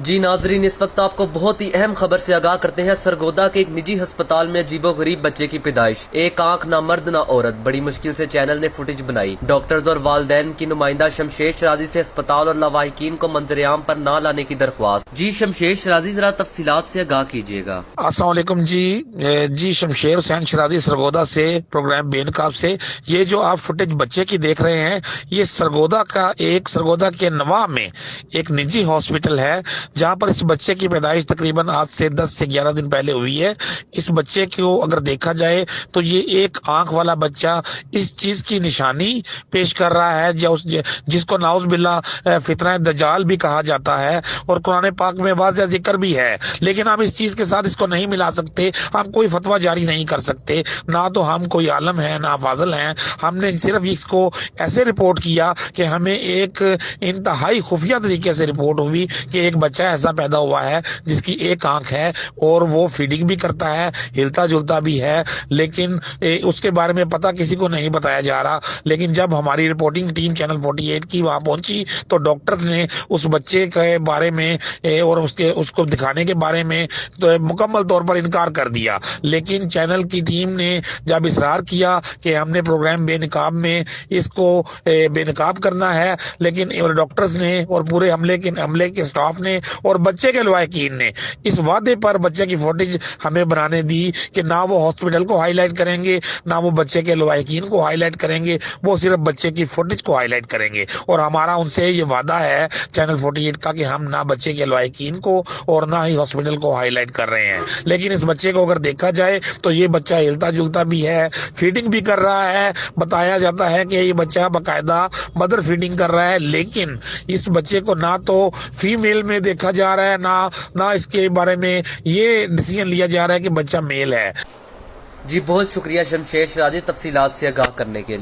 جی ناظرین، اس وقت آپ کو بہت ہی اہم خبر سے آگاہ کرتے ہیں۔ سرگودا کے ایک نجی ہسپتال میں عجیب و غریب بچے کی پیدائش، ایک آنکھ نہ مرد نہ عورت۔ بڑی مشکل سے چینل نے فوٹیج بنائی۔ ڈاکٹرز اور والدین کی نمائندہ شمشیر شرازی سے اسپتال اور لواحقین کو منظر عام پر نہ لانے کی درخواست۔ جی شمشیر شرازی، ذرا تفصیلات سے آگاہ کیجیے گا۔ السلام علیکم جی شمشیر حسین شرازی سرگودا سے، پروگرام بے نقاب سے۔ یہ جو آپ فوٹیج بچے کی دیکھ رہے ہیں، یہ سرگودا کے نواح میں ایک نجی ہاسپٹل ہے، جہاں پر اس بچے کی پیدائش تقریباً آج سے 10 سے 11 دن پہلے ہوئی ہے۔ اس بچے کو اگر دیکھا جائے تو یہ ایک آنکھ والا بچہ اس چیز کی نشانی پیش کر رہا ہے جس کو نعوذ باللہ فتنہ دجال بھی کہا جاتا ہے، اور قرآن پاک میں واضح ذکر بھی ہے، لیکن ہم اس چیز کے ساتھ اس کو نہیں ملا سکتے، ہم کوئی فتویٰ جاری نہیں کر سکتے، نہ تو ہم کوئی عالم ہیں نہ فاضل ہیں۔ ہم نے صرف اس کو ایسے رپورٹ کیا کہ ہمیں ایک انتہائی خفیہ طریقے سے رپورٹ ہوئی کہ ایک بچہ ایسا پیدا ہوا ہے جس کی ایک آنکھ ہے اور وہ فیڈنگ بھی کرتا ہے، ہلتا جلتا بھی ہے، لیکن اس کے بارے میں پتہ کسی کو نہیں بتایا جا رہا۔ لیکن جب ہماری رپورٹنگ ٹیم چینل 48 کی وہاں پہنچی تو ڈاکٹرز نے اس بچے کے بارے میں اور اس کو دکھانے کے بارے میں تو مکمل طور پر انکار کر دیا، لیکن چینل کی ٹیم نے جب اصرار کیا کہ ہم نے پروگرام بے نقاب میں اس کو بے نقاب کرنا ہے، لیکن ڈاکٹرز نے اور پورے عملے کے سٹاف نے اور بچے کے لواحقین نے اس وعدے پر بچے کی فوٹیج ہمیں بنانے دی کہ نہ وہ ہاسپٹل کو ہائی لائٹ کریں گے، نہ وہ بچے کے لواحقین کو ہائی لائٹ کریں گے، وہ صرف بچے کی فوٹیج کو ہائی لائٹ کریں گے۔ اور ہمارا ان سے یہ وعدہ ہے چینل 48 کا کہ ہم نہ بچے کے لواحقین کو اور نہ ہی ہاسپٹل کو ہائی لائٹ کر رہے ہیں۔ لیکن اس بچے کو اگر دیکھا جائے تو یہ بچہ ہلتا جلتا بھی ہے، فیڈنگ بھی کر رہا ہے، بتایا جاتا ہے کہ یہ بچہ باقاعدہ مدر فیڈنگ کر رہا ہے، لیکن اس بچے کو نہ تو فیمیل میں دیکھا جا رہا ہے نہ اس کے بارے میں یہ ڈیسیژن لیا جا رہا ہے کہ بچہ میل ہے۔ جی بہت شکریہ شمشیر شرازی تفصیلات سے آگاہ کرنے کے لیے۔